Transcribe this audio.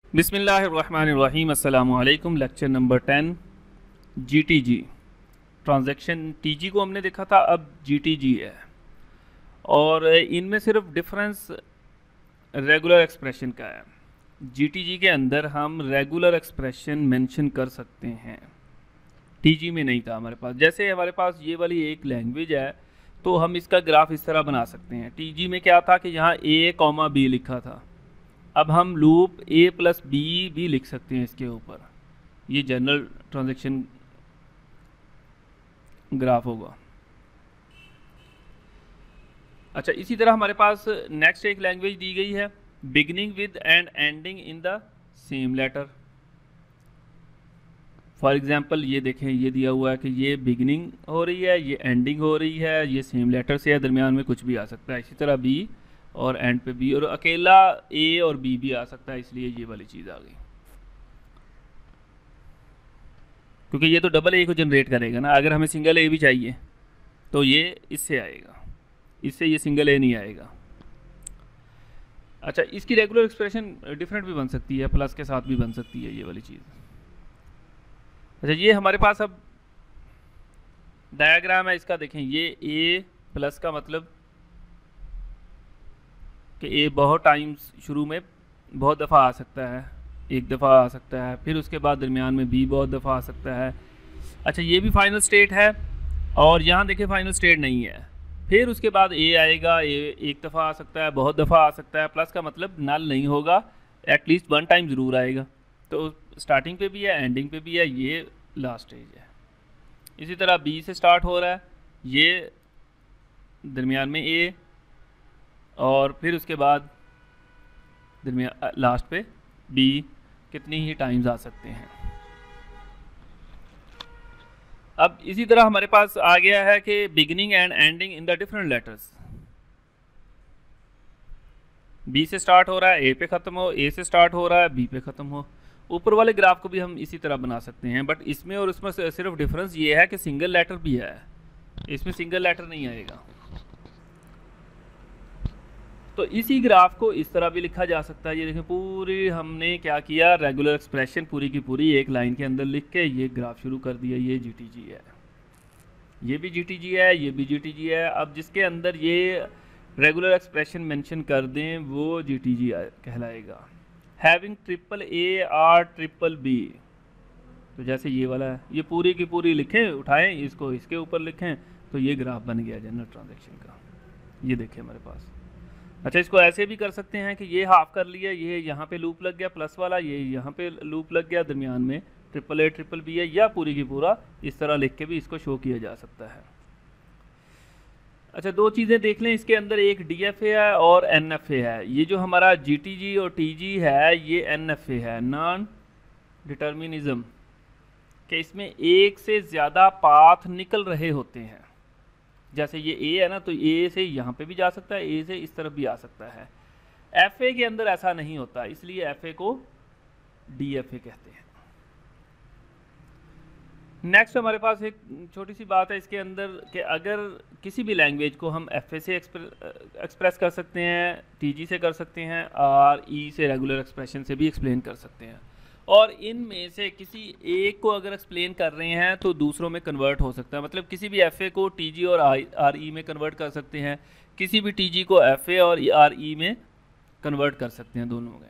बिस्मिल्लाहिर्रहमानिर्रहीम। अस्सलामु अलैकुम। Lecture number 10 GTG transaction. TG को हमने देखा था, अब जीटीजी है और इनमें सिर्फ डिफरेंस रेगुलर एक्सप्रेशन का है। जीटीजी के अंदर हम रेगुलर एक्सप्रेशन मेंशन कर सकते हैं, टीजी में नहीं था हमारे पास। जैसे हमारे पास ये वाली एक लैंग्वेज है तो हम इसका ग्राफ इस तरह बना सकते हैं। टीजी में क्या था कि यहाँ ए कॉमा बी लिखा था, अब हम लूप ए प्लस बी भी लिख सकते हैं इसके ऊपर। ये जनरल ट्रांजैक्शन ग्राफ होगा। अच्छा, इसी तरह हमारे पास नेक्स्ट एक लैंग्वेज दी गई है, beginning with and ending in the same letter. For example ये देखें, ये दिया हुआ है कि ये बिगिनिंग हो रही है, ये एंडिंग हो रही है, ये सेम लेटर से है, दरमियान में कुछ भी आ सकता है। इसी तरह बी और एंड पे बी, और अकेला ए और बी भी आ सकता है, इसलिए ये वाली चीज़ आ गई। क्योंकि ये तो डबल ए को जनरेट करेगा ना, अगर हमें सिंगल ए भी चाहिए तो ये इससे आएगा, इससे ये सिंगल ए नहीं आएगा। अच्छा, इसकी रेगुलर एक्सप्रेशन डिफरेंट भी बन सकती है, प्लस के साथ भी बन सकती है ये वाली चीज़। अच्छा, ये हमारे पास अब डायग्राम है इसका, देखें। ये ए प्लस का मतलब कि ए बहुत टाइम्स शुरू में बहुत दफ़ा आ सकता है, एक दफ़ा आ सकता है, फिर उसके बाद दरमियान में बी बहुत दफ़ा आ सकता है। अच्छा, ये भी फाइनल स्टेट है और यहाँ देखिए फाइनल स्टेट नहीं है। फिर उसके बाद ए आएगा, ए एक दफ़ा आ सकता है, बहुत दफ़ा आ सकता है। प्लस का मतलब नल नहीं होगा, एटलीस्ट वन टाइम ज़रूर आएगा। तो स्टार्टिंग पे भी है, एंडिंग पे भी है, ये लास्ट स्टेज है। इसी तरह बी से स्टार्ट हो रहा है, ये दरमियान में ए, और फिर उसके बाद दरमियान लास्ट पे बी कितनी ही टाइम्स आ सकते हैं। अब इसी तरह हमारे पास आ गया है कि beginning and ending in the different letters. B से स्टार्ट हो रहा है, ए पे ख़त्म हो, ए से स्टार्ट हो रहा है, बी पे ख़त्म हो। ऊपर वाले ग्राफ को भी हम इसी तरह बना सकते हैं, बट इसमें और इसमें सिर्फ डिफरेंस ये है कि सिंगल लेटर भी है, इसमें सिंगल लेटर नहीं आएगा। तो इसी ग्राफ को इस तरह भी लिखा जा सकता है। ये देखें, पूरी हमने क्या किया, रेगुलर एक्सप्रेशन पूरी की पूरी एक लाइन के अंदर लिख के ये ग्राफ शुरू कर दिया। ये जीटीजी है, ये भी जीटीजी है, ये भी जीटीजी है। अब जिसके अंदर ये रेगुलर एक्सप्रेशन मेंशन कर दें वो जीटीजी कहलाएगा। Having triple A or triple B, तो जैसे ये वाला है, ये पूरी की पूरी लिखें, उठाएं इसको, इसके ऊपर लिखें, तो ये ग्राफ बन गया जनरल ट्रांजैक्शन का। ये देखें हमारे पास। अच्छा, इसको ऐसे भी कर सकते हैं कि ये हाफ कर लिया, ये यहाँ पे लूप लग गया प्लस वाला, ये यहाँ पे लूप लग गया, दरमियान में ट्रिपल ए ट्रिपल बी है, या पूरी की पूरा इस तरह लिख के भी इसको शो किया जा सकता है। अच्छा, दो चीज़ें देख लें इसके अंदर, एक डीएफए है और एनएफए है। ये जो हमारा जीटीजी और टीजी है ये एनएफए है, नॉन डिटर्मिनिज्म, कि इसमें एक से ज़्यादा पाथ निकल रहे होते हैं। जैसे ये ए है ना, तो ए से यहाँ पे भी जा सकता है, ए से इस तरफ भी आ सकता है। एफए के अंदर ऐसा नहीं होता, इसलिए एफए को डीएफए कहते हैं। नेक्स्ट हमारे पास एक छोटी सी बात है इसके अंदर कि अगर किसी भी लैंग्वेज को हम एफए से एक्सप्रेस कर सकते हैं, टीजी से कर सकते हैं, और ई से रेगुलर एक्सप्रेशन से भी एक्सप्लेन कर सकते हैं, और इनमें से किसी एक को अगर एक्सप्लेन कर रहे हैं तो दूसरों में कन्वर्ट हो सकता है। मतलब किसी भी एफए को टीजी और आर ई में कन्वर्ट कर सकते हैं, किसी भी टीजी को एफए और आर ई में कन्वर्ट कर सकते हैं, दोनों में।